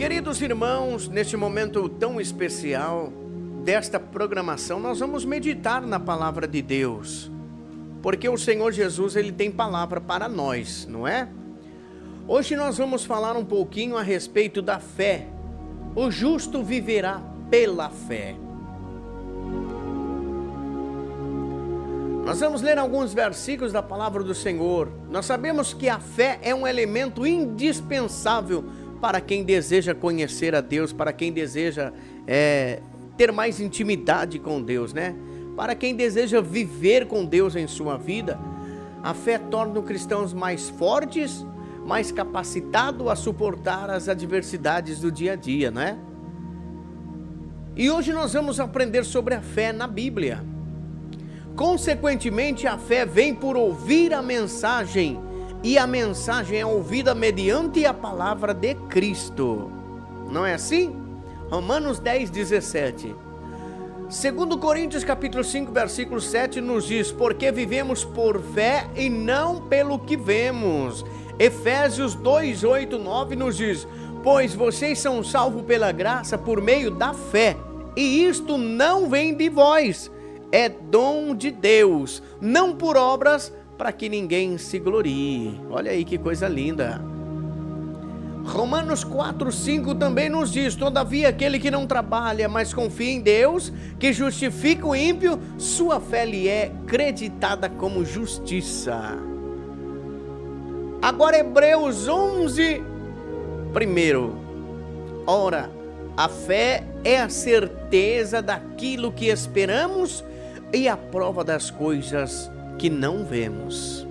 Queridos irmãos, neste momento tão especial desta programação, nós vamos meditar na palavra de Deus, porque o Senhor Jesus, Ele tem palavra para nós, não é? Hoje nós vamos falar um pouquinho a respeito da fé. O justo viverá pela fé. Nós vamos ler alguns versículos da palavra do Senhor. Nós sabemos que a fé é um elemento indispensável para quem deseja conhecer a Deus, para quem deseja ter mais intimidade com Deus, né? Para quem deseja viver com Deus em sua vida. A fé torna os cristãos mais fortes, mais capacitados a suportar as adversidades do dia a dia, né? E hoje nós vamos aprender sobre a fé na Bíblia. Consequentemente, a fé vem por ouvir a mensagem, e a mensagem é ouvida mediante a palavra de Cristo. Não é assim? Romanos 10:17. Segundo Coríntios capítulo 5, versículo 7 nos diz: porque vivemos por fé e não pelo que vemos. Efésios 2:8-9 nos diz: pois vocês são salvos pela graça por meio da fé, e isto não vem de vós, é dom de Deus, não por obras, para que ninguém se glorie. Olha aí que coisa linda. Romanos 4:5 também nos diz: todavia aquele que não trabalha, mas confia em Deus, que justifica o ímpio, sua fé lhe é creditada como justiça. Agora Hebreus 11, primeiro. Ora, a fé é a certeza daquilo que esperamos e a prova das coisas que não vemos.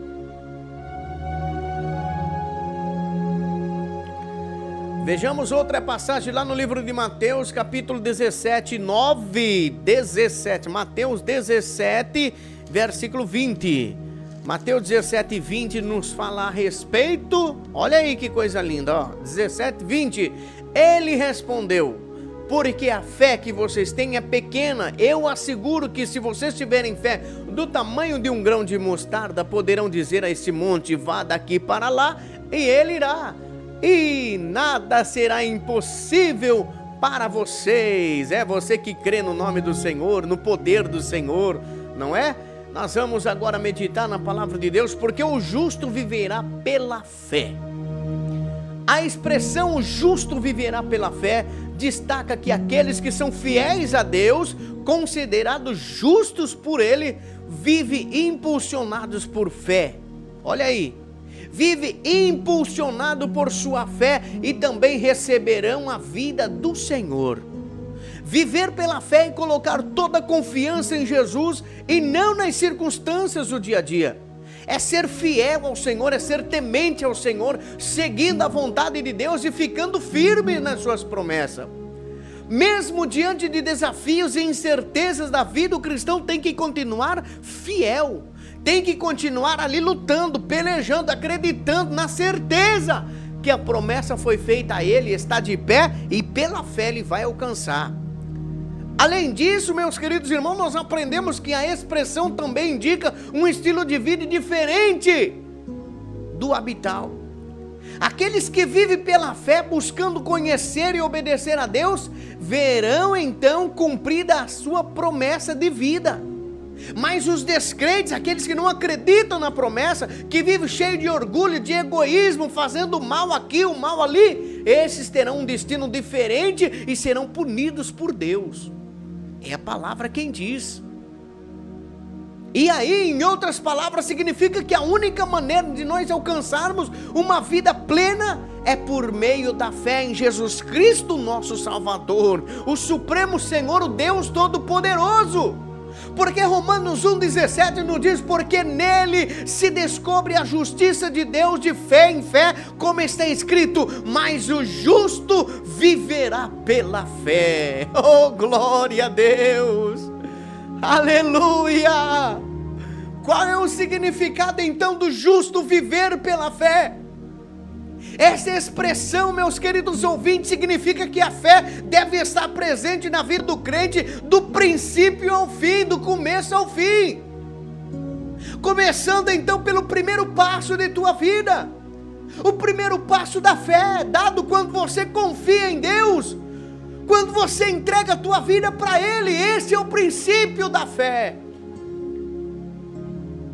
Vejamos outra passagem lá no livro de Mateus, capítulo 17, 9, 17. Mateus 17, versículo 20. Mateus 17, 20 nos fala a respeito. Olha aí que coisa linda, ó. 17, 20. Ele respondeu: porque a fé que vocês têm é pequena. Eu asseguro que se vocês tiverem fé do tamanho de um grão de mostarda, poderão dizer a esse monte: vá daqui para lá, e ele irá. E nada será impossível para vocês. É você que crê no nome do Senhor, no poder do Senhor, não é? Nós vamos agora meditar na palavra de Deus, porque o justo viverá pela fé. A expressão "o justo viverá pela fé" destaca que aqueles que são fiéis a Deus, considerados justos por Ele, vivem impulsionados por fé. Olha aí, vive impulsionado por sua fé e também receberão a vida do Senhor. Viver pela fé é colocar toda a confiança em Jesus e não nas circunstâncias do dia a dia. É ser fiel ao Senhor, é ser temente ao Senhor, seguindo a vontade de Deus e ficando firme nas suas promessas. Mesmo diante de desafios e incertezas da vida, o cristão tem que continuar fiel, tem que continuar ali lutando, pelejando, acreditando na certeza que a promessa foi feita a ele, está de pé e pela fé ele vai alcançar. Além disso, meus queridos irmãos, nós aprendemos que a expressão também indica um estilo de vida diferente do habitual. Aqueles que vivem pela fé, buscando conhecer e obedecer a Deus, verão então cumprida a sua promessa de vida. Mas os descrentes, aqueles que não acreditam na promessa, que vivem cheio de orgulho, de egoísmo, fazendo mal aqui, o mal ali, esses terão um destino diferente e serão punidos por Deus. É a palavra quem diz. E aí, em outras palavras, significa que a única maneira de nós alcançarmos uma vida plena é por meio da fé em Jesus Cristo, nosso Salvador, o Supremo Senhor, o Deus Todo-Poderoso. Porque Romanos 1,17 nos diz: porque nele se descobre a justiça de Deus de fé em fé, como está escrito: mas o justo viverá pela fé. Oh, glória a Deus, aleluia. Qual é o significado então do justo viver pela fé? Essa expressão, meus queridos ouvintes, significa que a fé deve estar presente na vida do crente do princípio ao fim, do começo ao fim. Começando então pelo primeiro passo de tua vida. O primeiro passo da fé é dado quando você confia em Deus, quando você entrega a tua vida para Ele. Esse é o princípio da fé.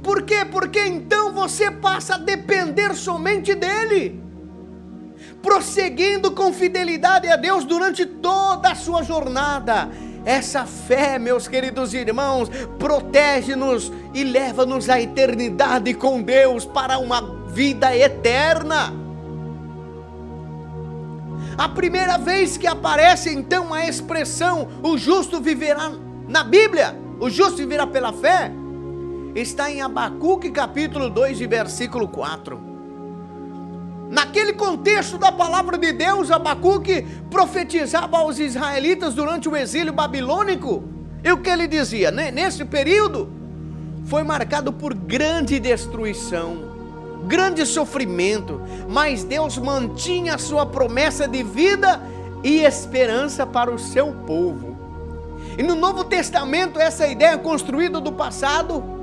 Por quê? Porque então você passa a depender somente dEle, prosseguindo com fidelidade a Deus durante toda a sua jornada. Essa fé, meus queridos irmãos, protege-nos e leva-nos à eternidade com Deus, para uma vida eterna. A primeira vez que aparece então a expressão o justo viverá na Bíblia, o justo viverá pela fé, está em Abacuque capítulo 2 e versículo 4. Naquele contexto da palavra de Deus, Abacuque profetizava aos israelitas durante o exílio babilônico. E o que ele dizia? Nesse período foi marcado por grande destruição, grande sofrimento, mas Deus mantinha a sua promessa de vida e esperança para o seu povo. E no Novo Testamento, essa ideia construída do passado,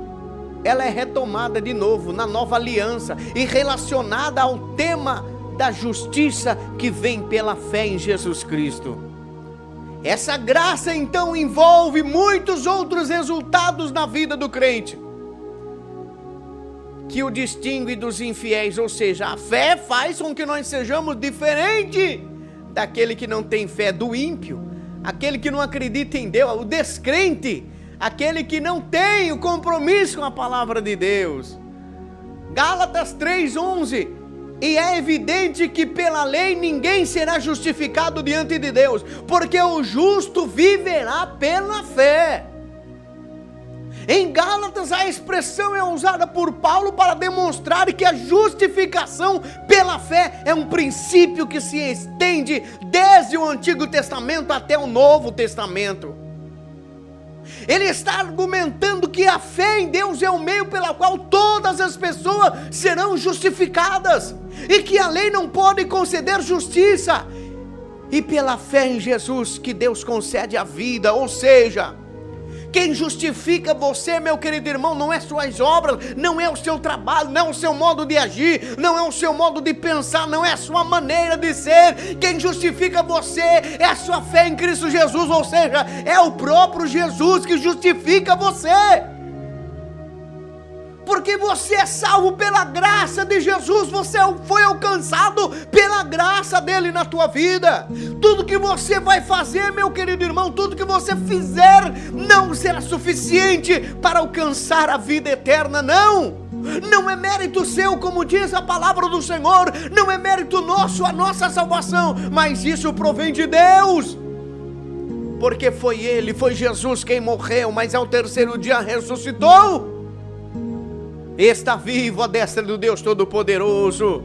ela é retomada de novo na nova aliança e relacionada ao tema da justiça que vem pela fé em Jesus Cristo. Essa graça então envolve muitos outros resultados na vida do crente, que o distingue dos infiéis, ou seja, a fé faz com que nós sejamos diferentes daquele que não tem fé, do ímpio, aquele que não acredita em Deus, o descrente, aquele que não tem o compromisso com a palavra de Deus. Gálatas 3:11, e é evidente que pela lei ninguém será justificado diante de Deus, porque o justo viverá pela fé. Em Gálatas a expressão é usada por Paulo para demonstrar que a justificação pela fé é um princípio que se estende desde o Antigo Testamento até o Novo Testamento. Ele está argumentando que a fé em Deus é o meio pelo qual todas as pessoas serão justificadas, e que a lei não pode conceder justiça, e pela fé em Jesus que Deus concede a vida. Ou seja, quem justifica você, meu querido irmão, não é suas obras, não é o seu trabalho, não é o seu modo de agir, não é o seu modo de pensar, não é a sua maneira de ser. Quem justifica você é a sua fé em Cristo Jesus, ou seja, é o próprio Jesus que justifica você. Porque você é salvo pela graça de Jesus, você foi alcançado pela graça dele na tua vida. Tudo que você vai fazer, meu querido irmão, tudo que você fizer não será suficiente para alcançar a vida eterna, não. Não é mérito seu, como diz a palavra do Senhor, não é mérito nosso a nossa salvação, mas isso provém de Deus. Porque foi Jesus quem morreu, mas ao terceiro dia ressuscitou. Está vivo à destra do Deus Todo-Poderoso.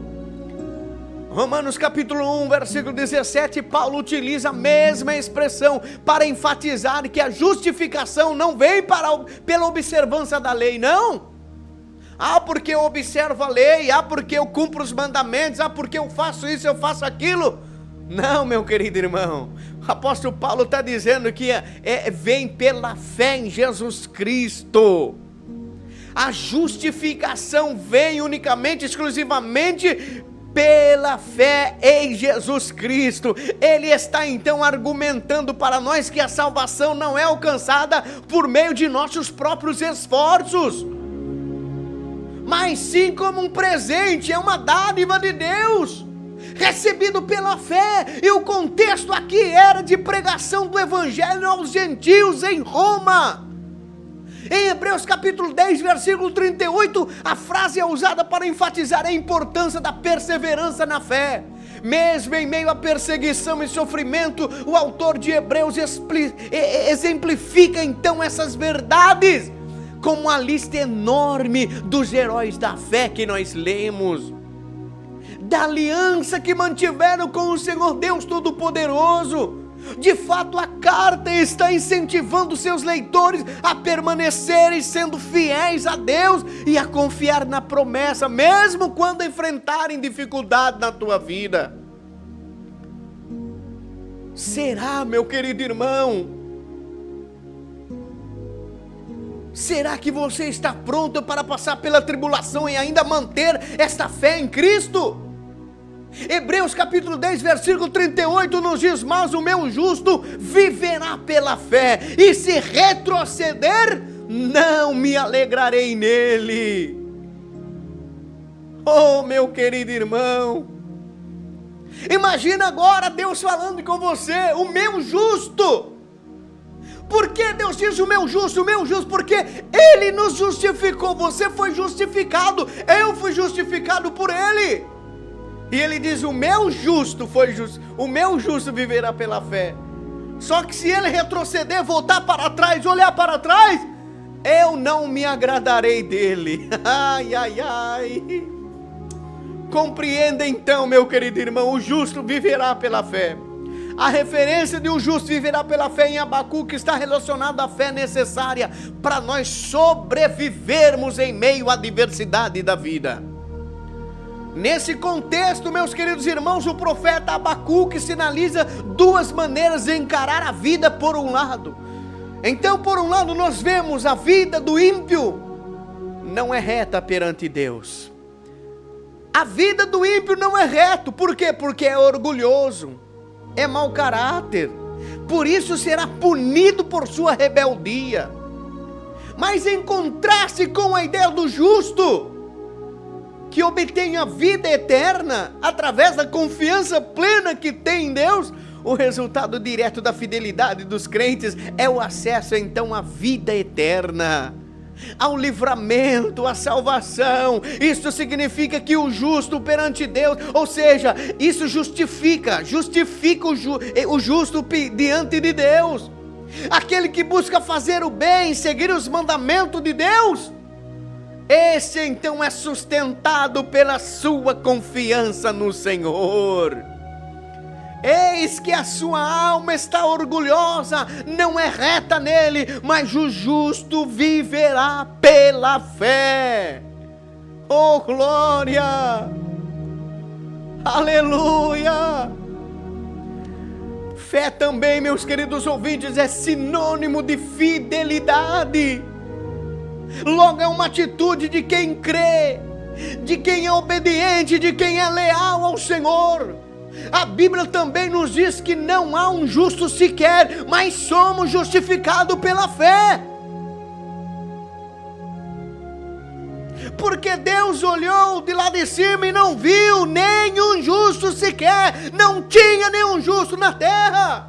Romanos capítulo 1, versículo 17, Paulo utiliza a mesma expressão para enfatizar que a justificação não vem pela observância da lei, não. Porque eu observo a lei, porque eu cumpro os mandamentos, porque eu faço isso, eu faço aquilo. Não, meu querido irmão, o apóstolo Paulo está dizendo que vem pela fé em Jesus Cristo. A justificação vem unicamente, exclusivamente pela fé em Jesus Cristo. Ele está então argumentando para nós que a salvação não é alcançada por meio de nossos próprios esforços, mas sim como um presente, é uma dádiva de Deus, recebido pela fé. E o contexto aqui era de pregação do evangelho aos gentios em Roma. Em Hebreus capítulo 10, versículo 38, a frase é usada para enfatizar a importância da perseverança na fé. Mesmo em meio à perseguição e sofrimento, o autor de Hebreus exemplifica então essas verdades com uma lista enorme dos heróis da fé que nós lemos, da aliança que mantiveram com o Senhor Deus Todo-Poderoso. De fato, a carta está incentivando seus leitores a permanecerem sendo fiéis a Deus e a confiar na promessa, mesmo quando enfrentarem dificuldade na tua vida. Será, meu querido irmão? Será que você está pronto para passar pela tribulação e ainda manter esta fé em Cristo? Hebreus capítulo 10, versículo 38 nos diz: mas o meu justo viverá pela fé, e se retroceder, não me alegrarei nele. Oh, meu querido irmão, imagina agora Deus falando com você: o meu justo. Por que Deus diz o meu justo? O meu justo porque Ele nos justificou. Você foi justificado, eu fui justificado por Ele. E Ele diz: o meu justo foi justo, o meu justo viverá pela fé. Só que se ele retroceder, voltar para trás, olhar para trás, eu não me agradarei dele. Ai, ai, ai. Compreenda então, meu querido irmão, o justo viverá pela fé. A referência de o justo viverá pela fé em Abacuque está relacionada à fé necessária para nós sobrevivermos em meio à adversidade da vida. Nesse contexto, meus queridos irmãos, o profeta Abacuque sinaliza duas maneiras de encarar a vida por um lado. Então, por um lado, nós vemos a vida do ímpio não é reta perante Deus. A vida do ímpio não é reto. Por quê? Porque é orgulhoso, é mau caráter, por isso será punido por sua rebeldia. Mas em contraste com a ideia do justo, que obtém a vida eterna através da confiança plena que tem em Deus, o resultado direto da fidelidade dos crentes é o acesso então à vida eterna, ao livramento, à salvação. Isso significa que o justo perante Deus, ou seja, isso justifica o justo diante de Deus. Aquele que busca fazer o bem, seguir os mandamentos de Deus, esse então é sustentado pela sua confiança no Senhor. Eis que a sua alma está orgulhosa, não é reta nele, mas o justo viverá pela fé. Oh, glória! Aleluia! Fé também, meus queridos ouvintes, é sinônimo de fidelidade. Logo é uma atitude de quem crê, de quem é obediente, de quem é leal ao Senhor. A Bíblia também nos diz que não há um justo sequer, mas somos justificados pela fé. Porque Deus olhou de lá de cima e não viu nenhum justo sequer, não tinha nenhum justo na terra.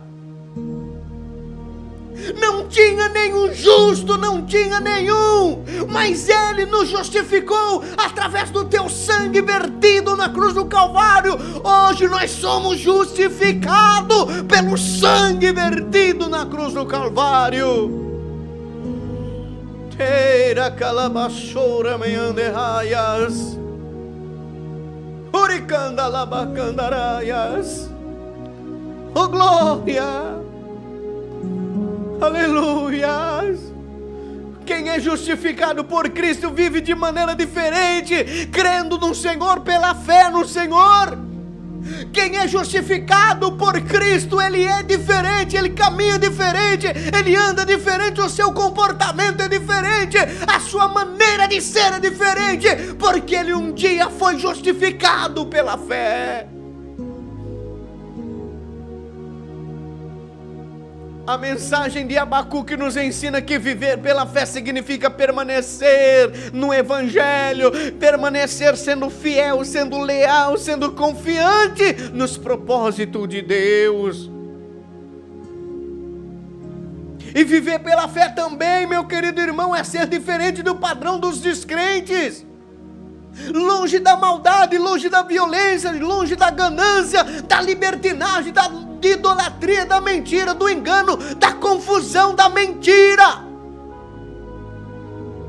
Não tinha nenhum justo, não tinha nenhum, mas Ele nos justificou através do teu sangue vertido na cruz do Calvário. Hoje nós somos justificados pelo sangue vertido na cruz do Calvário. Teira calabaçoura meanderraias, uricanda labacandaraias. Oh, glória! Aleluia! Quem é justificado por Cristo vive de maneira diferente, crendo no Senhor, pela fé no Senhor. Quem é justificado por Cristo, ele é diferente, ele caminha diferente, ele anda diferente, o seu comportamento é diferente, a sua maneira de ser é diferente, porque ele um dia foi justificado pela fé. A mensagem de Abacuque nos ensina que viver pela fé significa permanecer no Evangelho, permanecer sendo fiel, sendo leal, sendo confiante nos propósitos de Deus. E viver pela fé também, meu querido irmão, é ser diferente do padrão dos descrentes. Longe da maldade, longe da violência, longe da ganância, da libertinagem, da idolatria, da mentira, do engano, da confusão, da mentira.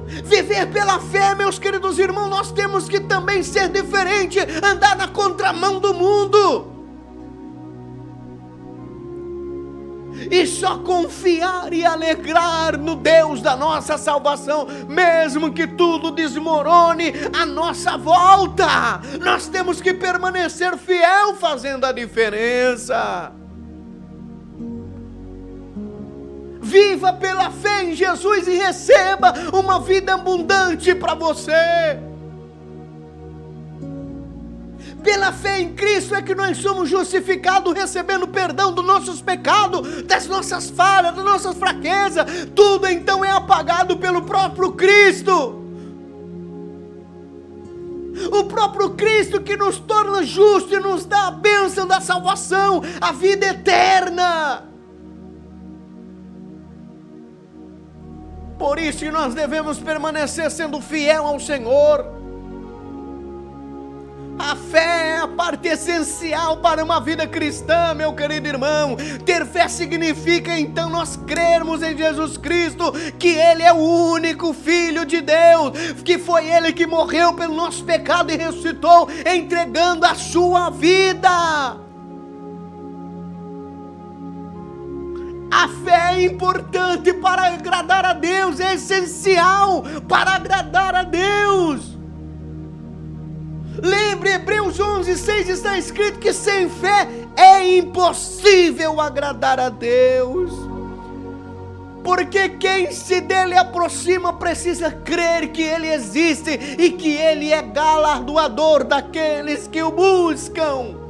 Viver pela fé, meus queridos irmãos, nós temos que também ser diferente, andar na contramão do mundo. E só confiar e alegrar no Deus da nossa salvação, mesmo que tudo desmorone à nossa volta. Nós temos que permanecer fiel, fazendo a diferença. Viva pela fé em Jesus e receba uma vida abundante para você. Pela fé em Cristo é que nós somos justificados, recebendo perdão dos nossos pecados, das nossas falhas, das nossas fraquezas. Tudo então é apagado pelo próprio Cristo. O próprio Cristo que nos torna justos e nos dá a bênção da salvação, a vida eterna. Por isso que nós devemos permanecer sendo fiel ao Senhor. A fé é a parte essencial para uma vida cristã, meu querido irmão. Ter fé significa então nós crermos em Jesus Cristo, que Ele é o único Filho de Deus, que foi Ele que morreu pelo nosso pecado e ressuscitou, entregando a sua vida. A fé é importante para agradar a Deus, é essencial para agradar a Deus. Lembre, Hebreus 11:6 está escrito que sem fé é impossível agradar a Deus. Porque quem se dele aproxima precisa crer que Ele existe e que Ele é galardoador daqueles que o buscam.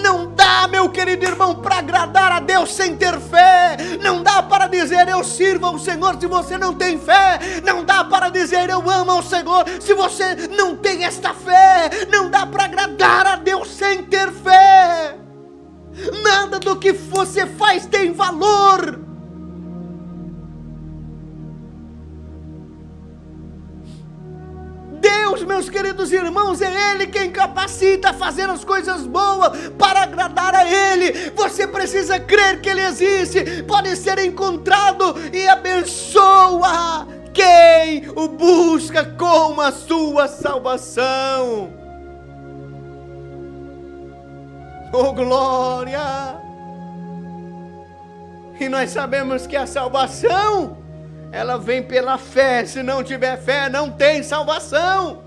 Não dá, meu querido irmão, para agradar a Deus sem ter fé. Não dá para dizer eu sirvo ao Senhor se você não tem fé. Não dá para dizer eu amo ao Senhor se você não tem esta fé. Não dá para agradar a Deus sem ter fé. Nada do que você faz tem valor. Deus, meus queridos irmãos, é Ele quem capacita a fazer as coisas boas para agradar a Ele. Você precisa crer que Ele existe, pode ser encontrado e abençoa quem o busca com a sua salvação. Oh glória! E nós sabemos que a salvação, ela vem pela fé. Se não tiver fé, não tem salvação.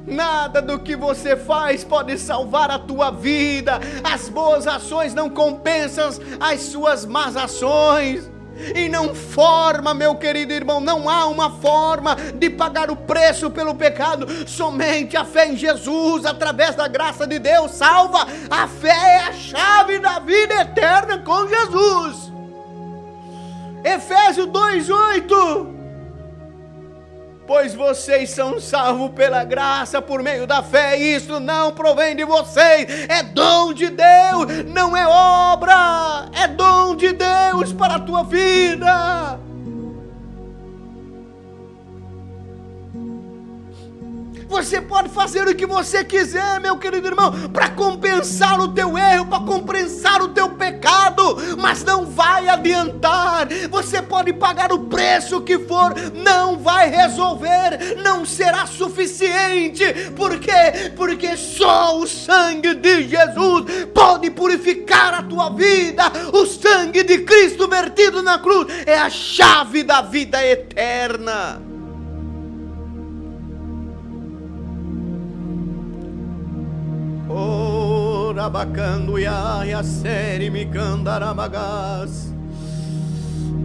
Nada do que você faz pode salvar a tua vida. As boas ações não compensam as suas más ações. E não forma, meu querido irmão, não há uma forma de pagar o preço pelo pecado. Somente a fé em Jesus, através da graça de Deus, salva. A fé é a chave da vida eterna com Jesus. Efésios 2:8. Pois vocês são salvos pela graça por meio da fé. Isso não provém de vocês, é dom de Deus, não é obra, é dom de Deus para a tua vida. Você pode fazer o que você quiser, meu querido irmão, para compensar o teu erro, para compensar o teu pecado, mas não vai adiantar. Você pode pagar o preço que for, não vai resolver, não será suficiente. Por quê? Porque só o sangue de Jesus pode purificar a tua vida. O sangue de Cristo vertido na cruz é a chave da vida eterna. Oh, rabacando ia seri me candaramagas.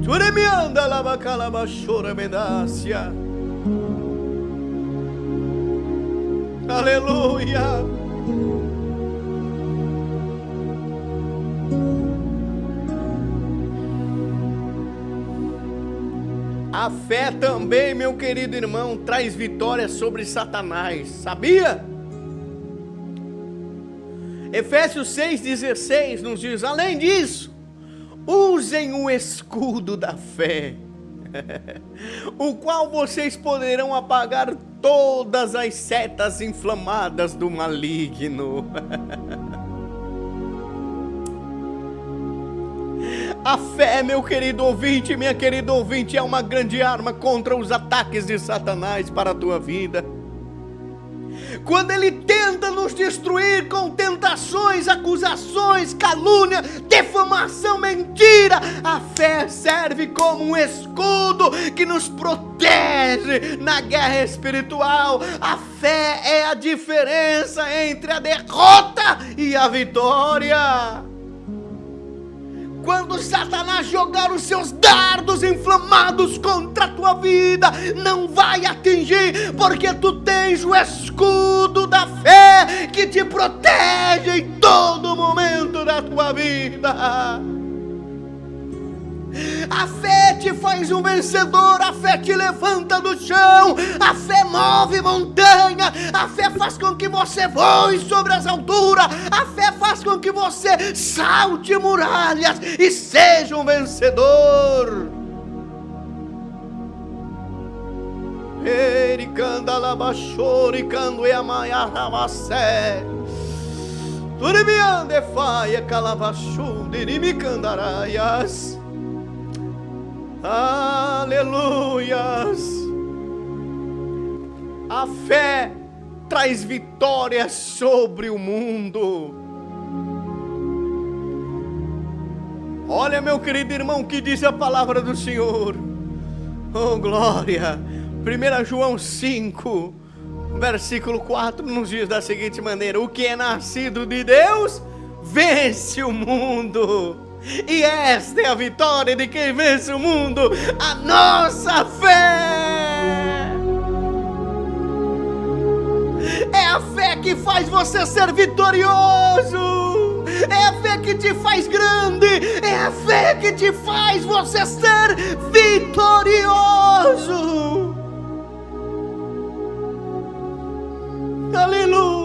Churemianda lavacalaba chora medácia. Aleluia. A fé também, meu querido irmão, traz vitória sobre Satanás. Sabia? Efésios 6,16 nos diz: além disso, usem o escudo da fé, o qual vocês poderão apagar todas as setas inflamadas do maligno. A fé, meu querido ouvinte, minha querida ouvinte, é uma grande arma contra os ataques de Satanás para a tua vida. Quando ele tenta nos destruir com tentações, acusações, calúnia, defamação, mentira, a fé serve como um escudo que nos protege na guerra espiritual. A fé é a diferença entre a derrota e a vitória. Quando Satanás jogar os seus dardos inflamados contra a tua vida, não vai atingir, porque tu tens o escudo da fé que te protege em todo momento da tua vida. A fé te faz um vencedor, a fé te levanta do chão, a fé move montanha, a fé faz com que você voe sobre as alturas, a fé faz com que você salte muralhas e seja um vencedor. Ericanda labachori cando e amaia ramacé. Turimiande faia calavachu dirimicandaraias. Aleluias. A fé traz vitória sobre o mundo. Olha, meu querido irmão, o que diz a palavra do Senhor. Oh, glória. 1 João 5, versículo 4, nos diz da seguinte maneira: o que é nascido de Deus vence o mundo. E esta é a vitória de quem vence o mundo, a nossa fé. É a fé que faz você ser vitorioso. É a fé que te faz grande. É a fé que te faz você ser vitorioso. Aleluia.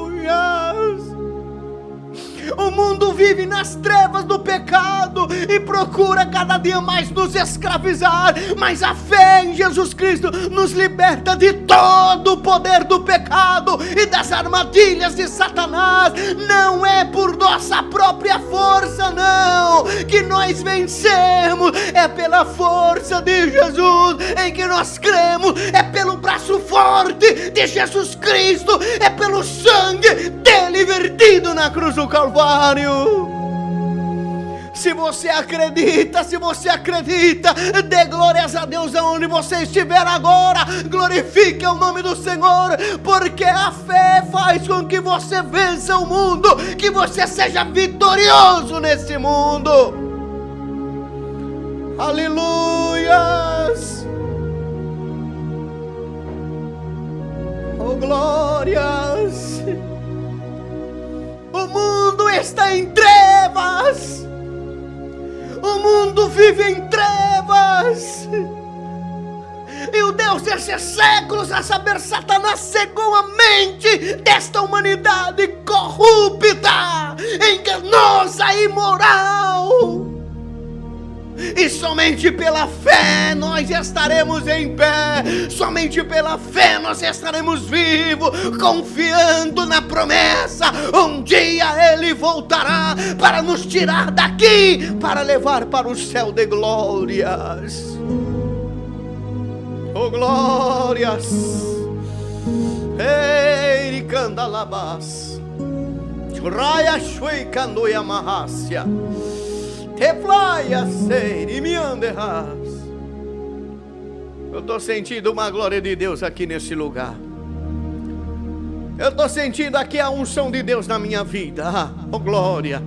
O mundo vive nas trevas do pecado e procura cada dia mais nos escravizar, mas a fé em Jesus Cristo nos liberta de todo o poder do pecado e das armadilhas de Satanás. Não é por nossa própria força, não, que nós vencemos, é pela força de Jesus em que nós cremos, é pelo braço forte de Jesus Cristo, é pelo sangue dele vertido na cruz do Calvário. Se você acredita, dê glórias a Deus aonde você estiver agora, glorifique o nome do Senhor, porque a fé faz com que você vença o mundo, que você seja vitorioso nesse mundo. Aleluias. Oh, glórias. O mundo está em trevas. O mundo vive em trevas. E o Deus desses séculos, a saber, Satanás, cegou a mente desta humanidade corrupta, enganosa e imoral. E somente pela fé nós estaremos em pé. Somente pela fé nós estaremos vivos, confiando na promessa. Um dia Ele voltará para nos tirar daqui, para levar para o céu de glórias. Oh, glórias. Ei, candalabas. Churraia shui candoia marrácia. Eu estou sentindo uma glória de Deus aqui nesse lugar. Eu estou sentindo aqui a unção de Deus na minha vida. Oh, glória.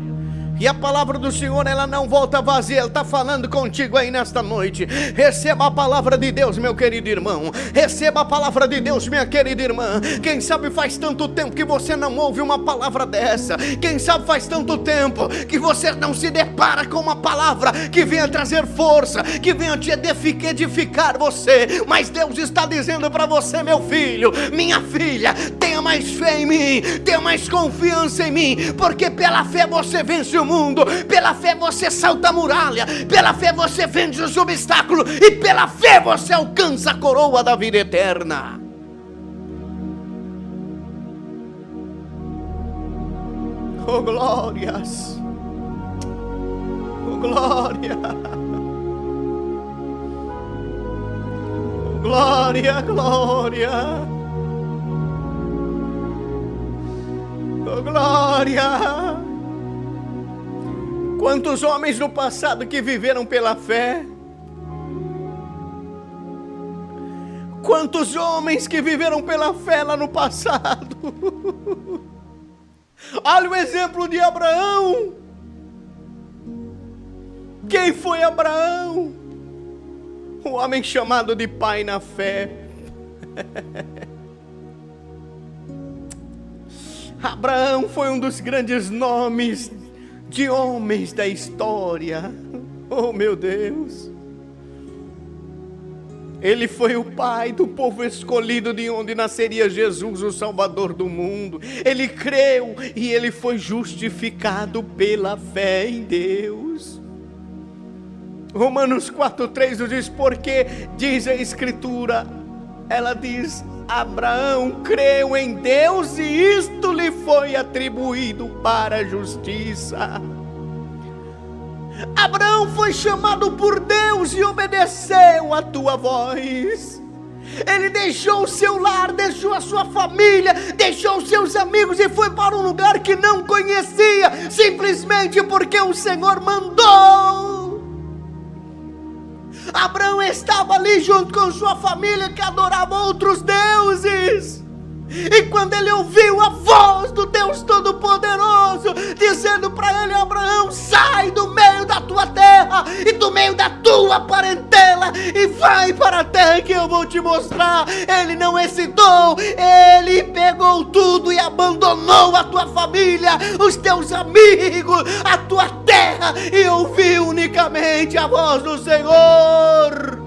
E a palavra do Senhor, ela não volta vazia. Ele está falando contigo aí nesta noite. Receba a palavra de Deus, meu querido irmão. Receba a palavra de Deus, minha querida irmã. Quem sabe faz tanto tempo que você não ouve uma palavra dessa. Quem sabe faz tanto tempo que você não se depara com uma palavra que venha trazer força, que venha te edificar você. Mas Deus está dizendo para você, meu filho, minha filha, tenha mais fé em mim, tenha mais confiança em mim, porque pela fé você vence o mundo, pela fé você salta a muralha, pela fé você vence os obstáculos, e pela fé você alcança a coroa da vida eterna. Oh, glórias. Oh, glória. Oh, glória, glória. Oh, glória. Quantos homens no passado que viveram pela fé? Quantos homens que viveram pela fé lá no passado? Olha o exemplo de Abraão. Quem foi Abraão? O homem chamado de pai na fé. Abraão foi um dos grandes nomes de homens da história. Oh, meu Deus! Ele foi o pai do povo escolhido, de onde nasceria Jesus, o Salvador do mundo. Ele creu e ele foi justificado pela fé em Deus. Romanos 4,3 nos diz, porque diz a Escritura, ela diz, Abraão creu em Deus e isto lhe foi atribuído para a justiça. Abraão foi chamado por Deus e obedeceu a tua voz. Ele deixou o seu lar, deixou a sua família, deixou os seus amigos e foi para um lugar que não conhecia, simplesmente porque o Senhor mandou. Abraão estava ali junto com sua família que adorava outros deuses. E quando ele ouviu a voz do Deus Todo-Poderoso, dizendo para ele, Abraão, sai do meio da tua terra e do meio da tua parentela e vai para a terra que eu vou te mostrar. Ele não hesitou, ele pegou tudo e abandonou a tua família, os teus amigos, a tua terra e ouviu unicamente a voz do Senhor.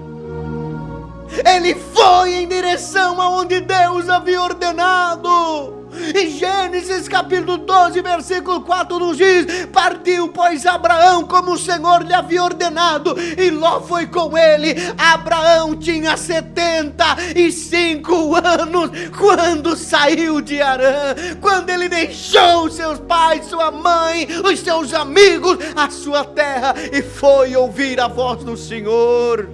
Ele foi em direção aonde Deus havia ordenado. Em Gênesis capítulo 12, versículo 4 nos diz, partiu pois Abraão como o Senhor lhe havia ordenado, e Ló foi com ele. Abraão tinha 75 anos quando saiu de Harã, quando ele deixou seus pais, sua mãe, os seus amigos, a sua terra, e foi ouvir a voz do Senhor.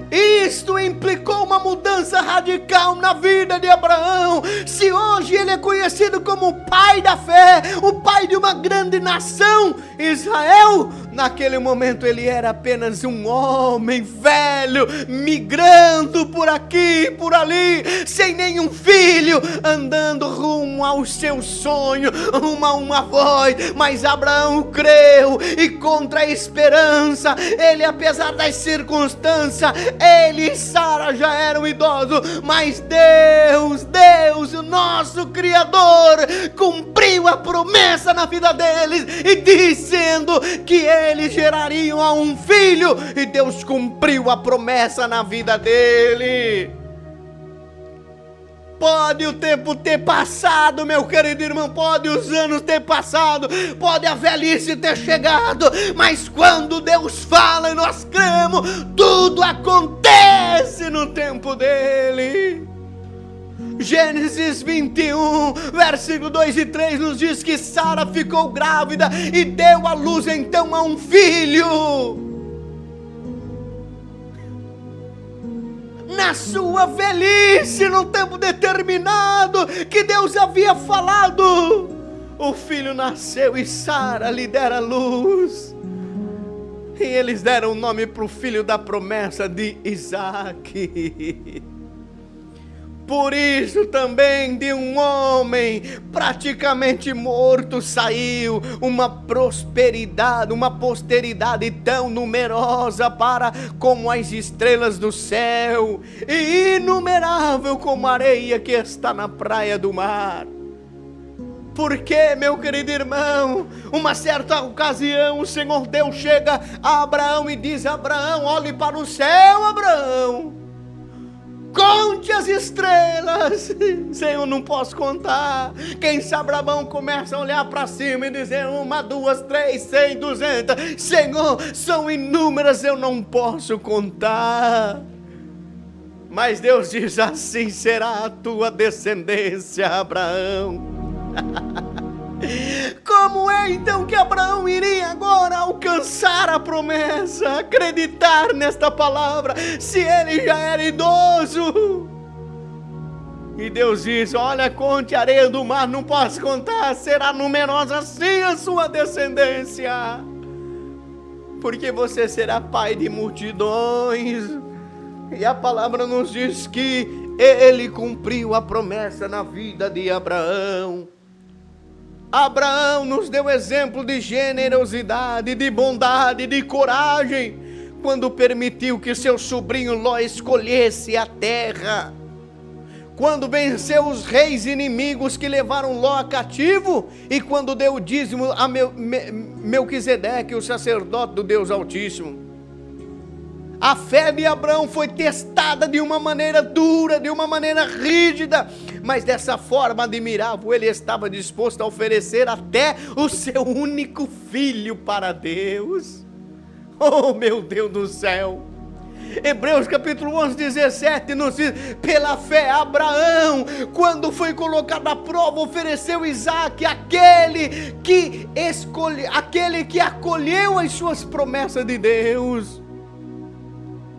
Isto implicou uma mudança radical na vida de Abraão. Se hoje ele é conhecido como o pai da fé, o pai de uma grande nação, Israel, naquele momento ele era apenas um homem velho, migrando por aqui, por ali, sem nenhum filho, andando rumo ao seu sonho, rumo a uma voz. Mas Abraão creu e contra a esperança, ele, apesar das circunstâncias, ele e Sara já eram idosos, mas Deus, o nosso Criador, cumpriu a promessa na vida deles, e dizendo que eles gerariam a um filho, e Deus cumpriu a promessa na vida dele. Pode o tempo ter passado, meu querido irmão, pode os anos ter passado, pode a velhice ter chegado, mas quando Deus fala e nós cremos, tudo acontece no tempo dele. Gênesis 21, versículo 2 e 3 nos diz que Sara ficou grávida e deu à luz então a um filho. Na sua velhice, no tempo determinado que Deus havia falado, o filho nasceu e Sara lhe dera luz. E eles deram o nome para o filho da promessa de Isaque. Por isso também de um homem praticamente morto saiu uma prosperidade, uma posteridade tão numerosa para como as estrelas do céu, e inumerável como a areia que está na praia do mar. Porque, meu querido irmão, uma certa ocasião o Senhor Deus chega a Abraão e diz, Abraão, olhe para o céu, Abraão, conte as estrelas. Senhor, não posso contar. Quem sabe Abraão começa a olhar para cima e dizer 1, 2, 3, 100, 200. Senhor, são inúmeras, eu não posso contar. Mas Deus diz, assim será a tua descendência, Abraão. Como é então que Abraão iria agora alcançar a promessa, acreditar nesta palavra, se ele já era idoso? E Deus diz, olha, conte a areia do mar, não posso contar, será numerosa assim a sua descendência, porque você será pai de multidões. E a palavra nos diz que ele cumpriu a promessa na vida de Abraão. Abraão nos deu exemplo de generosidade, de bondade, de coragem, quando permitiu que seu sobrinho Ló escolhesse a terra. Quando venceu os reis inimigos que levaram Ló a cativo, e quando deu o dízimo a Melquisedeque, o sacerdote do Deus Altíssimo. A fé de Abraão foi testada de uma maneira dura, de uma maneira rígida, mas dessa forma admirável, ele estava disposto a oferecer até o seu único filho para Deus. Oh, meu Deus do céu! Hebreus capítulo 11, 17 nos diz: pela fé Abraão, quando foi colocado à prova, ofereceu Isaque, aquele que acolheu as suas promessas de Deus,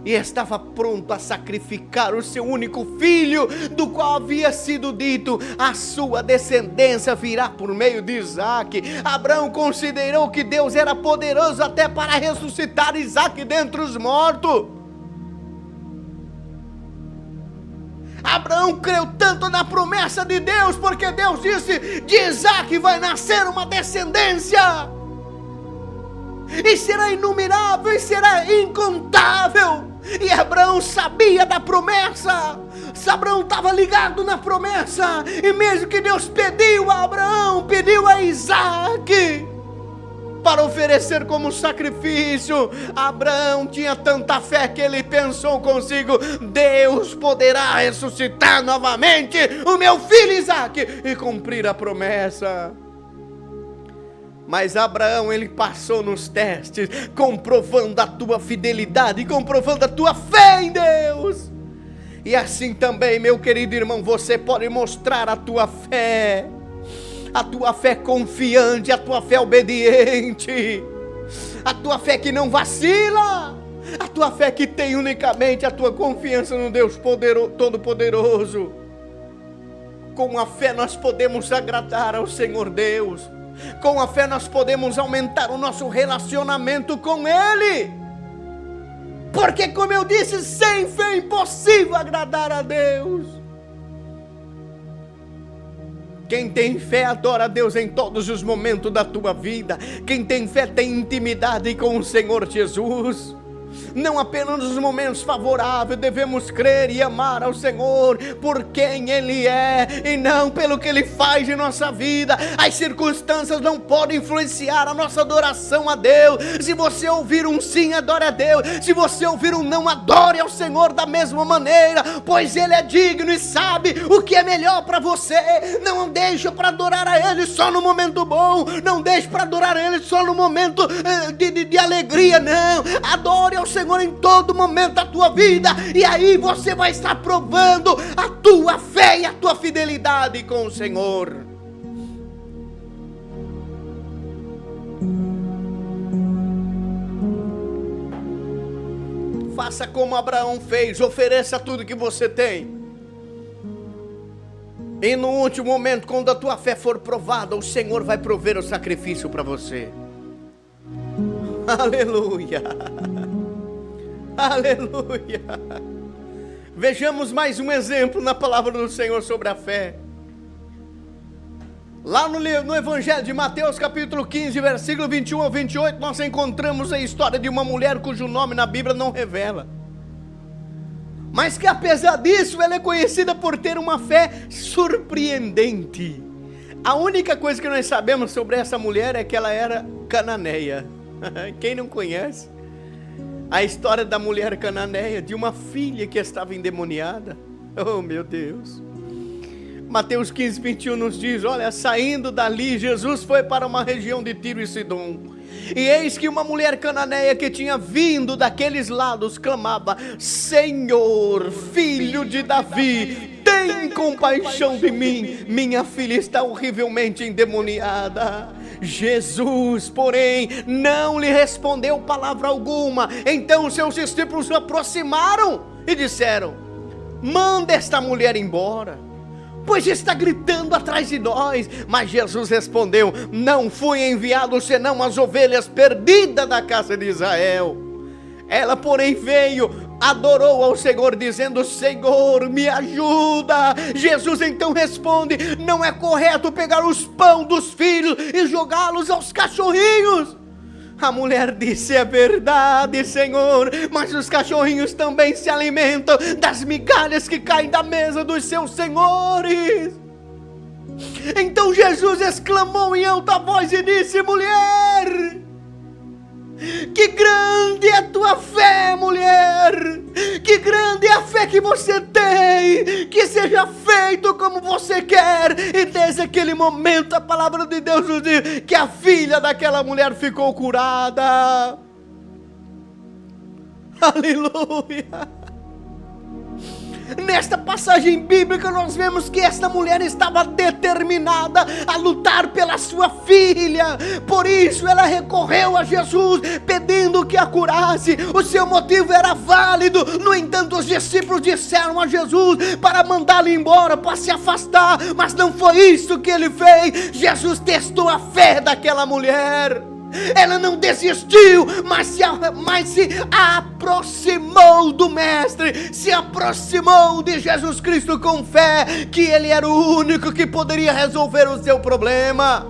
e estava pronto a sacrificar o seu único filho, do qual havia sido dito: a sua descendência virá por meio de Isaque. Abraão considerou que Deus era poderoso até para ressuscitar Isaque dentre os mortos. Abraão creu tanto na promessa de Deus, porque Deus disse: de Isaque vai nascer uma descendência, e será inumerável, e será incontável. E Abraão sabia da promessa, Abraão estava ligado na promessa, e mesmo que Deus pediu a Abraão, pediu a Isaque para oferecer como sacrifício, Abraão tinha tanta fé que ele pensou consigo: Deus poderá ressuscitar novamente o meu filho Isaque e cumprir a promessa. Mas Abraão, ele passou nos testes, comprovando a tua fidelidade, comprovando a tua fé em Deus. E assim também, meu querido irmão, você pode mostrar a tua fé confiante, a tua fé obediente, a tua fé que não vacila, a tua fé que tem unicamente a tua confiança no Deus Todo-Poderoso. Com a fé nós podemos agradar ao Senhor Deus. Com a fé nós podemos aumentar o nosso relacionamento com Ele, porque, como eu disse, sem fé é impossível agradar a Deus. Quem tem fé adora a Deus em todos os momentos da tua vida. Quem tem fé tem intimidade com o Senhor Jesus. Não apenas nos momentos favoráveis devemos crer e amar ao Senhor por quem Ele é, e não pelo que Ele faz em nossa vida. As circunstâncias não podem influenciar a nossa adoração a Deus. Se você ouvir um sim, adore a Deus. Se você ouvir um não, adore ao Senhor da mesma maneira, pois Ele é digno e sabe o que é melhor para você. Não deixe para adorar a Ele só no momento bom, não deixe para adorar a Ele só no momento de alegria, não. Adore ao Senhor em todo momento da tua vida, e aí você vai estar provando a tua fé e a tua fidelidade com o Senhor. Faça como Abraão fez, ofereça tudo que você tem, e no último momento, quando a tua fé for provada, o Senhor vai prover o sacrifício para você. Aleluia. Aleluia. Vejamos mais um exemplo na palavra do Senhor sobre a fé. Lá no Evangelho de Mateus capítulo 15, versículo 21 ao 28, nós encontramos a história de uma mulher cujo nome na Bíblia não revela, mas que apesar disso ela é conhecida por ter uma fé surpreendente. A única coisa que nós sabemos sobre essa mulher é que ela era cananeia. Quem não conhece a história da mulher cananeia, de uma filha que estava endemoniada? Oh, meu Deus. Mateus 15, 21 nos diz: olha, saindo dali, Jesus foi para uma região de Tiro e Sidom. E eis que uma mulher cananeia que tinha vindo daqueles lados clamava: Senhor, filho de Davi, tem compaixão de mim, minha filha está horrivelmente endemoniada. Jesus, porém, não lhe respondeu palavra alguma. Então seus discípulos se aproximaram e disseram: manda esta mulher embora, pois está gritando atrás de nós. Mas Jesus respondeu: não fui enviado senão as ovelhas perdidas da casa de Israel. Ela, porém, veio adorou ao Senhor, dizendo: Senhor, me ajuda. Jesus então responde: não é correto pegar os pão dos filhos e jogá-los aos cachorrinhos. A mulher disse: é verdade, Senhor, mas os cachorrinhos também se alimentam das migalhas que caem da mesa dos seus senhores. Então Jesus exclamou em alta voz e disse: mulher, que grande é a tua fé, mulher, que grande é a fé que você tem, que seja feito como você quer. E desde aquele momento a palavra de Deus nos diz que a filha daquela mulher ficou curada. Aleluia. Nesta passagem bíblica nós vemos que esta mulher estava determinada a lutar pela sua filha. Por isso ela recorreu a Jesus pedindo que a curasse. O seu motivo era válido. No entanto, os discípulos disseram a Jesus para mandá-lo embora, para se afastar. Mas não foi isso que ele fez. Jesus testou a fé daquela mulher. Ela não desistiu, mas se aproximou do Mestre, se aproximou de Jesus Cristo com fé, que Ele era o único que poderia resolver o seu problema.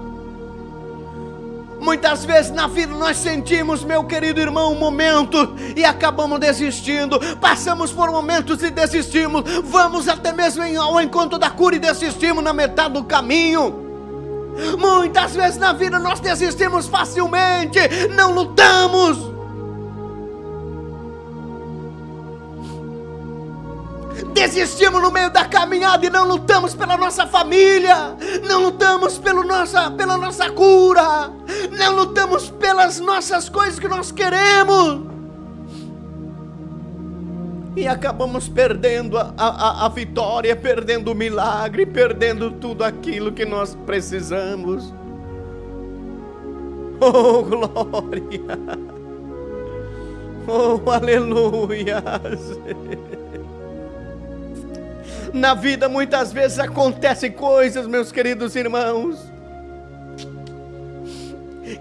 Muitas vezes na vida nós sentimos, meu querido irmão, um momento e acabamos desistindo. Passamos por momentos e desistimos. Vamos até mesmo ao encontro da cura e desistimos na metade do caminho. Muitas vezes na vida nós desistimos facilmente, não lutamos. Desistimos no meio da caminhada e não lutamos pela nossa família, não lutamos pela nossa cura, não lutamos pelas nossas coisas que nós queremos. E acabamos perdendo a vitória, perdendo o milagre, perdendo tudo aquilo que nós precisamos. Oh, glória! Oh, aleluia! Na vida muitas vezes acontecem coisas, meus queridos irmãos,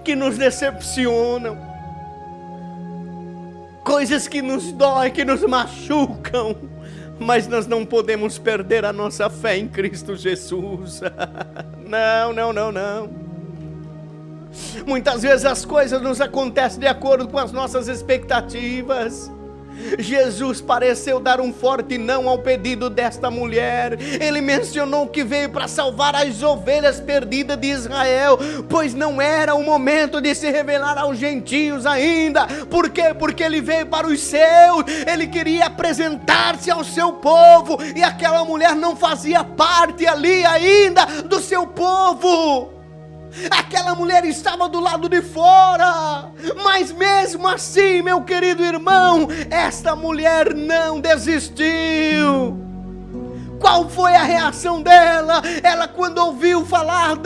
que nos decepcionam. Coisas que nos doem, que nos machucam, mas nós não podemos perder a nossa fé em Cristo Jesus. Não, não, não, não. Muitas vezes as coisas nos acontecem de acordo com as nossas expectativas. Jesus pareceu dar um forte não ao pedido desta mulher. Ele mencionou que veio para salvar as ovelhas perdidas de Israel, pois não era o momento de se revelar aos gentios ainda. Por quê? Porque ele veio para os seus, ele queria apresentar-se ao seu povo, e aquela mulher não fazia parte ali ainda do seu povo. Aquela mulher estava do lado de fora, mas mesmo assim, meu querido irmão, esta mulher não desistiu. Qual foi a reação dela? Ela, quando ouviu falar,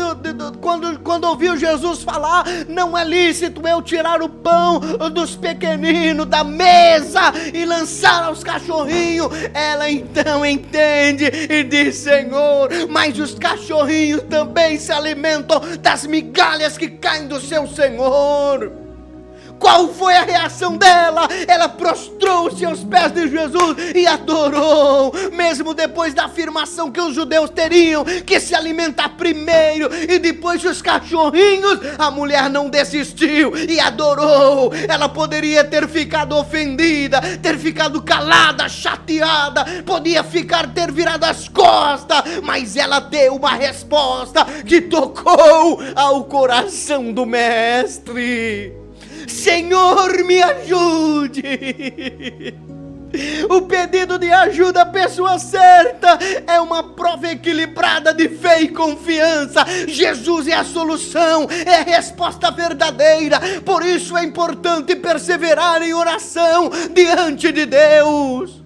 quando ouviu Jesus falar: não é lícito eu tirar o pão dos pequeninos da mesa e lançar aos cachorrinhos, ela então entende e diz: Senhor, mas os cachorrinhos também se alimentam das migalhas que caem do seu Senhor. Qual foi a reação dela? Ela prostrou-se aos pés de Jesus e adorou, mesmo depois da afirmação que os judeus teriam que se alimentar primeiro e depois os cachorrinhos. A mulher não desistiu e adorou. Ela poderia ter ficado ofendida, ter ficado calada, chateada, podia ter virado as costas, mas ela deu uma resposta que tocou ao coração do Mestre. Senhor, me ajude. O pedido de ajuda à pessoa certa é uma prova equilibrada de fé e confiança. Jesus é a solução, é a resposta verdadeira. Por isso é importante perseverar em oração diante de Deus.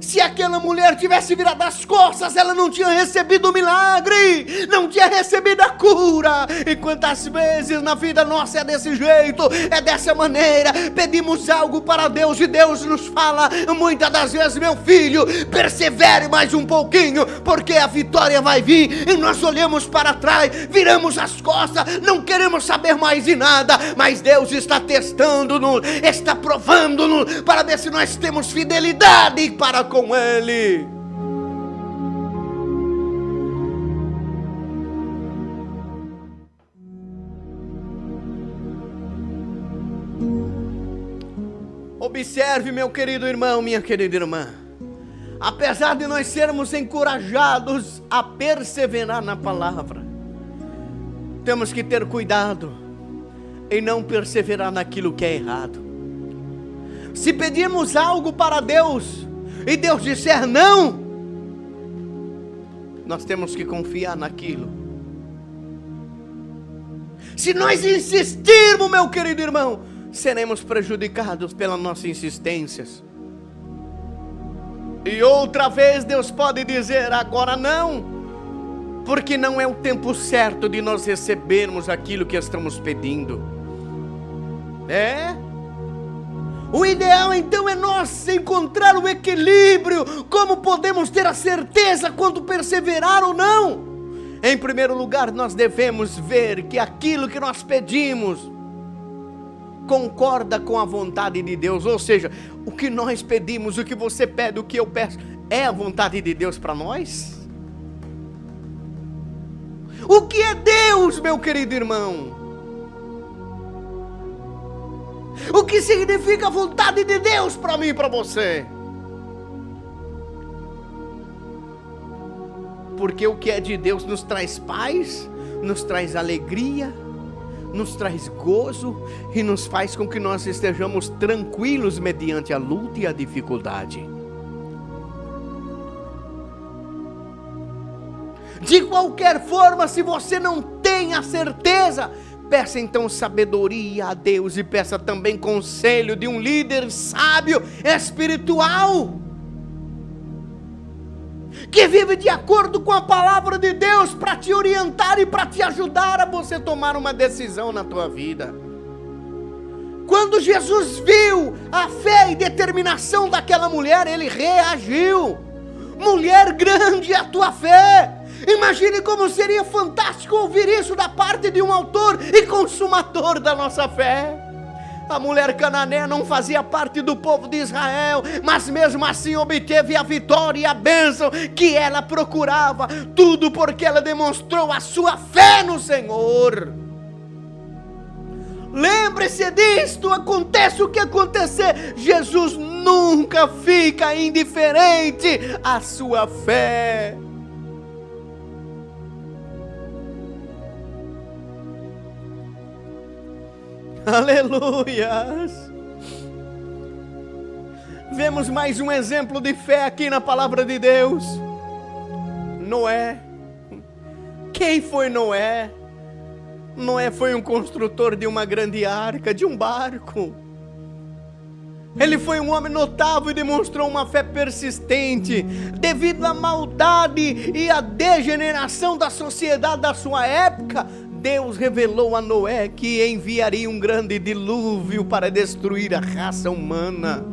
Se aquela mulher tivesse virado as costas, ela não tinha recebido o milagre, não tinha recebido a cura. E quantas vezes na vida nossa é desse jeito, é dessa maneira. Pedimos algo para Deus e Deus nos fala muitas das vezes: meu filho, persevere mais um pouquinho, porque a vitória vai vir. E nós olhamos para trás, viramos as costas, não queremos saber mais de nada. Mas Deus está testando-nos, está provando-nos, para ver se nós temos fidelidade para com Ele. Observe, meu querido irmão, minha querida irmã, apesar de nós sermos encorajados a perseverar na palavra, temos que ter cuidado em não perseverar naquilo que é errado. Se pedirmos algo para Deus e Deus disser não, nós temos que confiar naquilo. Se nós insistirmos, meu querido irmão, seremos prejudicados pelas nossas insistências. E outra vez Deus pode dizer: agora não, porque não é o tempo certo de nós recebermos aquilo que estamos pedindo. O ideal então é nós encontrar o equilíbrio. Como podemos ter a certeza quando perseverar ou não? Em primeiro lugar, nós devemos ver que aquilo que nós pedimos concorda com a vontade de Deus. Ou seja, o que nós pedimos, o que você pede, o que eu peço, é a vontade de Deus para nós? O que é Deus, meu querido irmão? O que significa a vontade de Deus para mim e para você? Porque o que é de Deus nos traz paz, nos traz alegria, nos traz gozo e nos faz com que nós estejamos tranquilos mediante a luta e a dificuldade. De qualquer forma, se você não tem a certeza, peça então sabedoria a Deus e peça também conselho de um líder sábio espiritual, que vive de acordo com a palavra de Deus, para te orientar e para te ajudar a você tomar uma decisão na tua vida. Quando Jesus viu a fé e determinação daquela mulher, ele reagiu: mulher, grande é a tua fé. Imagine como seria fantástico ouvir isso da parte de um autor e consumador da nossa fé. A mulher cananeia não fazia parte do povo de Israel, mas mesmo assim obteve a vitória e a bênção que ela procurava, tudo porque ela demonstrou a sua fé no Senhor. Lembre-se disto, aconteça o que acontecer, Jesus nunca fica indiferente à sua fé. Aleluias! Vemos mais um exemplo de fé aqui na palavra de Deus. Noé. Quem foi Noé? Noé foi um construtor de uma grande arca, de um barco. Ele foi um homem notável e demonstrou uma fé persistente. Devido à maldade e à degeneração da sociedade da sua época, Deus revelou a Noé que enviaria um grande dilúvio para destruir a raça humana.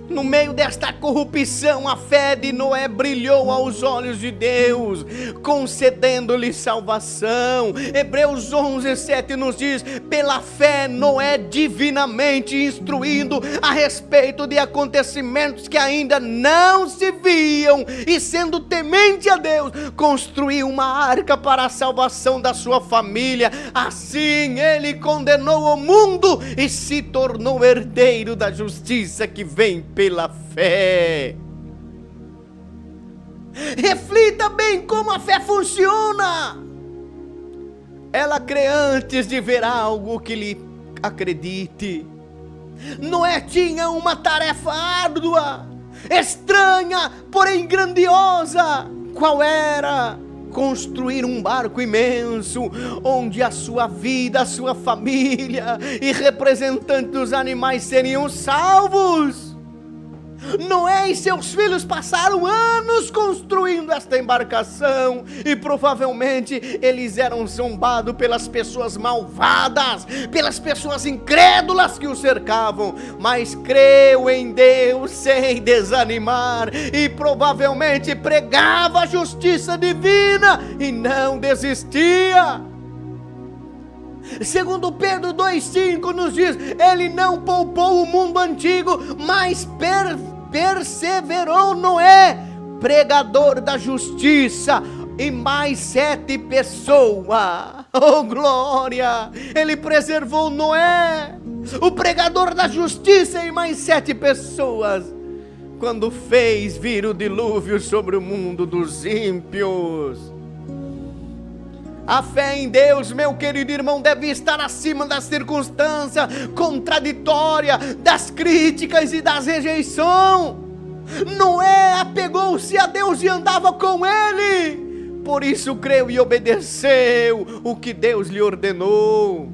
No meio desta corrupção, a fé de Noé brilhou aos olhos de Deus, concedendo-lhe salvação. Hebreus 11:7 nos diz: pela fé Noé, divinamente instruindo a respeito de acontecimentos que ainda não se viam, e sendo temente a Deus, construiu uma arca para a salvação da sua família. Assim ele condenou o mundo e se tornou herdeiro da justiça que vem pela fé. Reflita bem como a fé funciona. Ela crê antes de ver algo que lhe acredite. Noé tinha uma tarefa árdua, estranha, porém grandiosa. Qual era? Construir um barco imenso, onde a sua vida, a sua família e representantes dos animais seriam salvos. Noé e seus filhos passaram anos construindo esta embarcação e provavelmente eles eram zombados pelas pessoas malvadas, pelas pessoas incrédulas que o cercavam, mas creu em Deus sem desanimar e provavelmente pregava a justiça divina e não desistia. Segundo Pedro 2,5 nos diz: ele não poupou o mundo antigo, mas perseverou Noé, pregador da justiça, e mais 7 pessoas. Oh glória! Ele preservou Noé, o pregador da justiça, e mais 7 pessoas, quando fez vir o dilúvio sobre o mundo dos ímpios. A fé em Deus, meu querido irmão, deve estar acima das circunstâncias contraditórias, das críticas e das rejeições. Noé apegou-se a Deus e andava com Ele, por isso creu e obedeceu o que Deus lhe ordenou.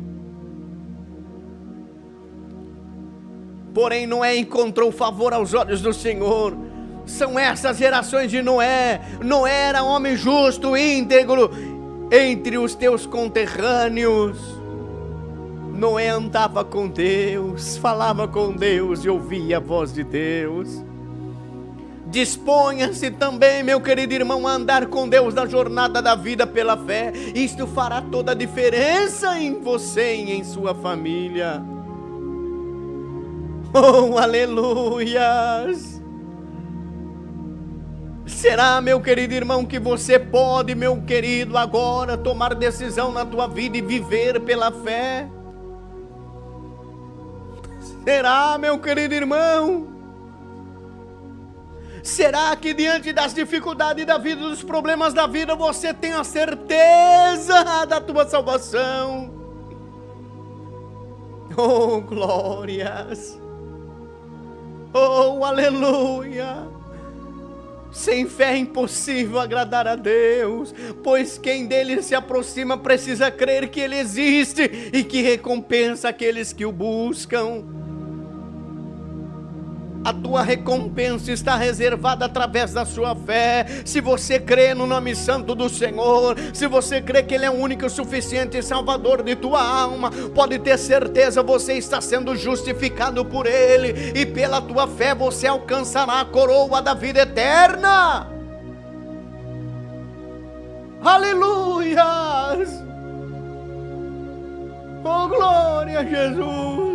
Porém Noé encontrou favor aos olhos do Senhor. São essas gerações de Noé. Noé era homem justo, íntegro. Entre os teus conterrâneos, Noé andava com Deus, falava com Deus e ouvia a voz de Deus. Disponha-se também, meu querido irmão, a andar com Deus na jornada da vida pela fé. Isto fará toda a diferença em você e em sua família. Oh, aleluias! Será, meu querido irmão, que você pode, meu querido, agora tomar decisão na tua vida e viver pela fé? Será, meu querido irmão? Será que diante das dificuldades da vida, dos problemas da vida, você tem a certeza da tua salvação? Oh, glórias! Oh, aleluia! Sem fé é impossível agradar a Deus, pois quem dele se aproxima precisa crer que ele existe e que recompensa aqueles que o buscam. A tua recompensa está reservada através da sua fé. Se você crê no nome santo do Senhor, se você crê que Ele é o único e suficiente Salvador de tua alma, pode ter certeza, você está sendo justificado por Ele, e pela tua fé você alcançará a coroa da vida eterna. Aleluias! Oh glória a Jesus!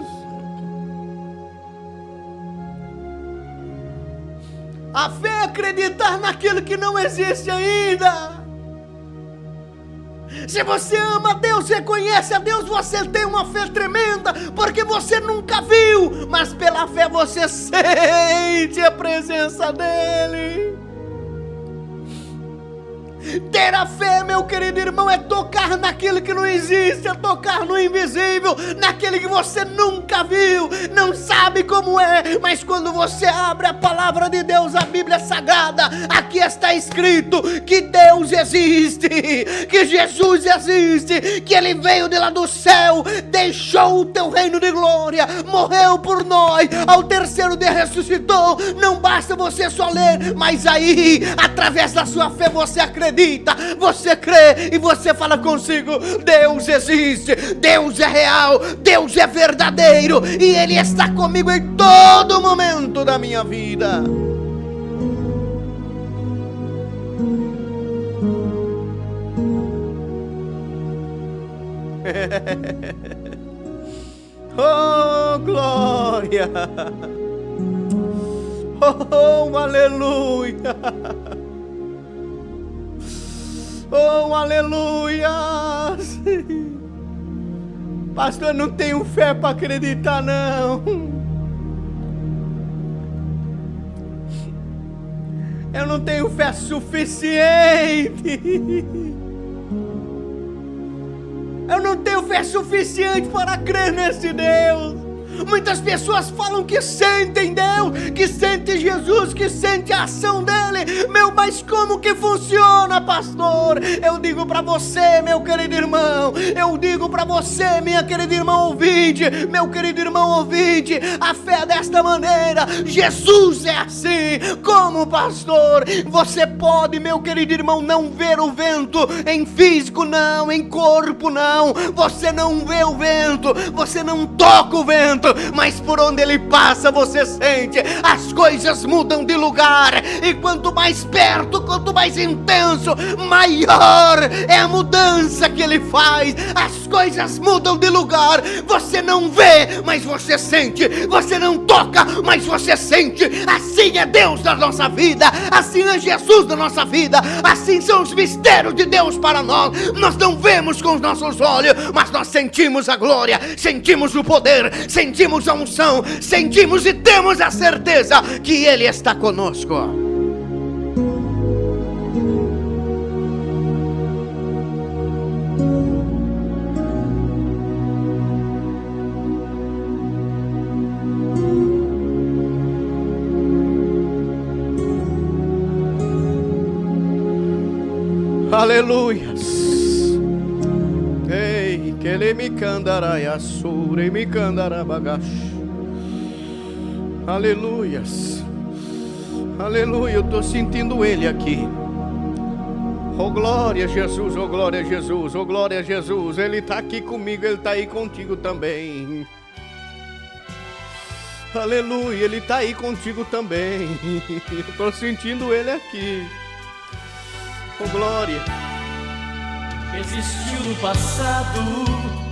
A fé é acreditar naquilo que não existe ainda. Se você ama a Deus, reconhece a Deus, você tem uma fé tremenda, porque você nunca viu, mas pela fé você sente a presença dEle. Ter a fé, meu querido irmão, é tocar naquilo que não existe, é tocar no invisível, naquele que você nunca viu, não sabe como é, mas quando você abre a palavra de Deus, a Bíblia Sagrada, aqui está escrito que Deus existe, que Jesus existe, que Ele veio de lá do céu, deixou o teu reino de glória, morreu por nós, ao terceiro dia ressuscitou. Não basta você só ler, mas aí, através da sua fé, você acredita, você crê e você fala consigo: Deus existe, Deus é real, Deus é verdadeiro e Ele está comigo em todo momento da minha vida. Oh glória, oh aleluia, oh aleluia. Pastor, eu não tenho fé para acreditar não. Eu não tenho fé suficiente. Eu não tenho fé suficiente para crer nesse Deus. Muitas pessoas falam que sentem Deus, que sentem Jesus, Jesus que sente a ação dele. Mas como que funciona, pastor? Eu digo para você, meu querido irmão, eu digo para você, minha querida irmã ouvinte, meu querido irmão ouvinte, a fé é desta maneira. Jesus é assim. Como, pastor? Você pode, meu querido irmão, não ver o vento em físico, não, em corpo, não. Você não vê o vento, você não toca o vento, mas por onde ele passa você sente. As coisas mudam de lugar, e quanto mais perto, quanto mais intenso, maior é a mudança que ele faz. As coisas mudam de lugar. Você não vê, mas você sente. Você não toca, mas você sente. Assim é Deus na nossa vida, assim é Jesus na nossa vida, assim são os mistérios de Deus para nós. Nós não vemos com os nossos olhos, mas nós sentimos a glória, sentimos o poder, sentimos a unção, sentimos e temos a certeza que Ele está conosco. Aleluias. Ei, que ele me candará sure me candará bagash. Aleluias. Aleluia, eu estou sentindo ele aqui. Oh glória a Jesus, oh glória a Jesus, oh glória a Jesus. Ele está aqui comigo, ele está aí contigo também. Aleluia, ele está aí contigo também. Eu estou sentindo ele aqui. Oh glória. Existiu no passado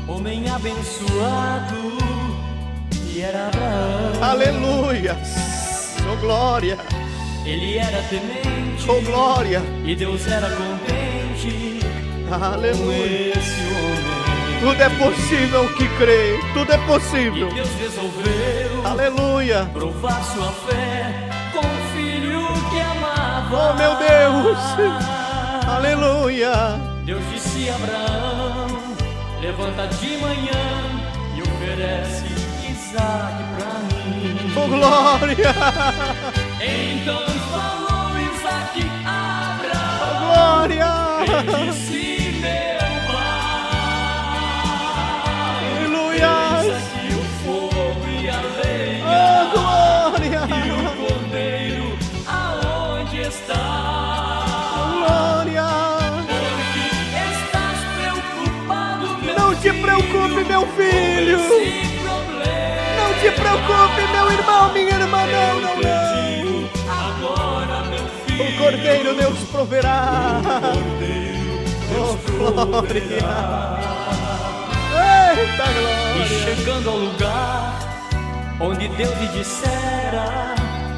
homem abençoado e era Abraão. Aleluia. Oh glória. Ele era temente. Oh glória. E Deus era contente. Aleluia. Com esse homem. Tudo é possível que crê. Tudo é possível. E Deus resolveu. Aleluia. Provar sua fé com o filho que amava. Oh meu Deus. Aleluia. Deus disse a Abraão: levanta de manhã e oferece Isaac pra mim. Oh glória. Então falou Isaac a Abraão. Oh glória. Ele disse: meu pai. Aleluia. Eis aqui o fogo e a lenha. Oh glória. E o cordeiro aonde está? Não te preocupe, meu filho. Não te preocupe, meu irmão, minha irmã. Não. O cordeiro Deus proverá. Oh glória. Eita glória. E chegando ao lugar onde Deus lhe dissera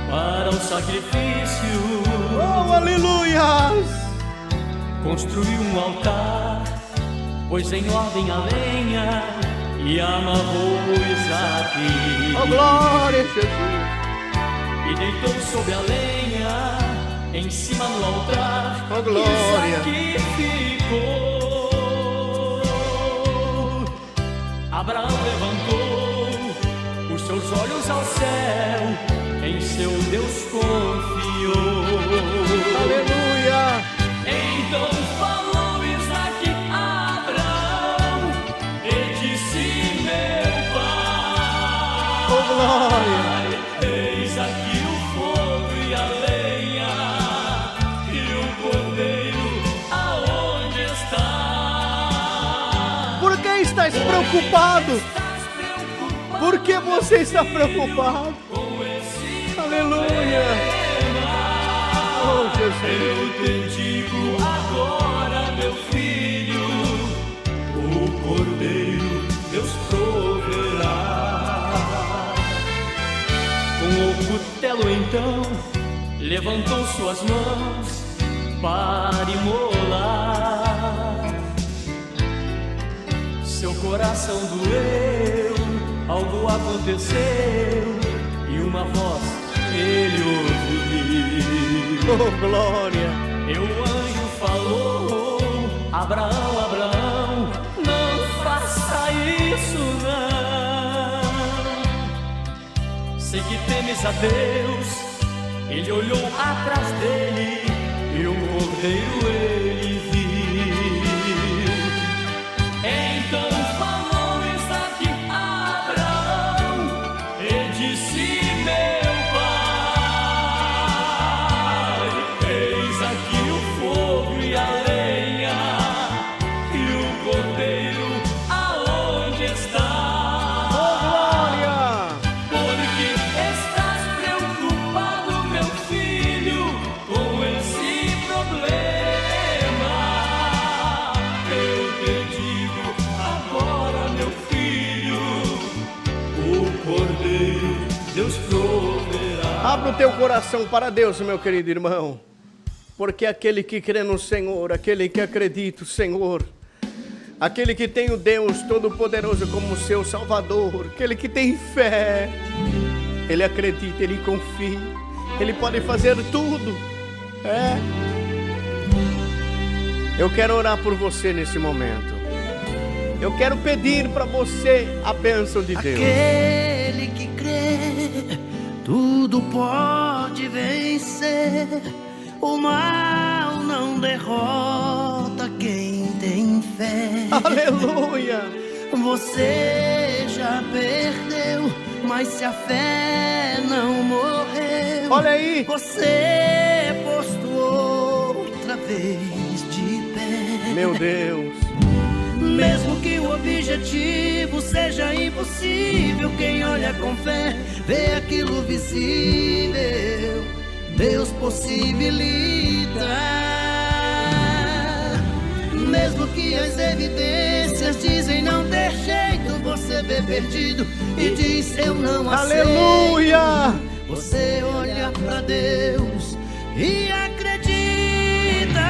para o sacrifício, oh aleluia, construiu um altar, pôs em ordem a lenha e amarrou Isaac. Oh glória, Jesus. E deitou sobre a lenha, em cima do altar. Oh glória. Isaac ficou. Abraão levantou os seus olhos ao céu, em seu Deus confiou. Aleluia. Então falou Isaac a Abraão e disse: meu pai. Oh glória. Eis aqui o fogo e a lenha e o cordeiro aonde está? Por que estás preocupado? Por que você está preocupado? Aleluia. Oh Jesus. Eu te digo agora, meu filho, o cordeiro Deus proverá. Com o cutelo então levantou suas mãos para imolar. Seu coração doeu, algo aconteceu e uma voz ele ouviu. Oh glória. E o anjo falou: Abraão, Abraão, não faça isso não. Sei que temes a Deus Ele olhou atrás dele e um cordeiro ele viu. Então falou Isaque a Abraão e disse: meu pai, eis aqui o fogo e a lenha, e o cordeiro aonde está? Porque estás preocupado, meu filho, com esse problema? Eu te digo agora, meu filho, o cordeiro Deus proverá. Abra o teu coração para Deus, meu querido irmão. Porque aquele que crê no Senhor, aquele que acredita no Senhor, aquele que tem o Deus Todo-Poderoso como seu Salvador, aquele que tem fé, ele acredita, ele confia, ele pode fazer tudo. Eu quero orar por você nesse momento. Eu quero pedir para você a bênção de Deus. Aquele que crê, tudo pode vencer. O mal não derrota quem tem fé. Aleluia! Você já perdeu, mas se a fé não morreu, Olha aí! você é posto outra vez de pé. Meu Deus! Mesmo que o objetivo seja impossível, quem olha com fé vê aquilo visível. Deus possibilita. Mesmo que as evidências dizem não ter jeito, você vê perdido e diz: eu não aceito. Aleluia! Você olha pra Deus e acredita.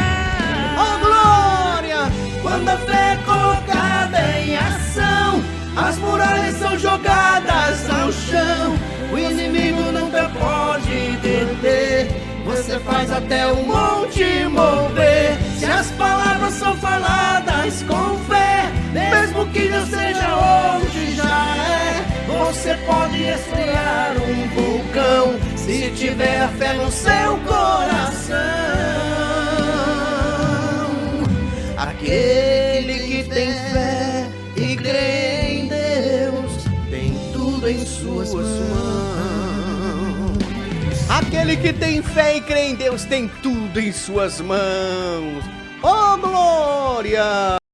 Oh, glória! Quando a fé é colocada em ação, as muralhas são jogadas ao chão. O inimigo nunca pode deter. Você faz até o monte mover. Se as palavras são faladas com fé, mesmo que não seja onde já é, você pode esfriar um vulcão se tiver a fé no seu coração. Aquele que tem fé e crê em Deus tem tudo em suas mãos. Aquele que tem fé e crê em Deus tem tudo em suas mãos. Oh, glória!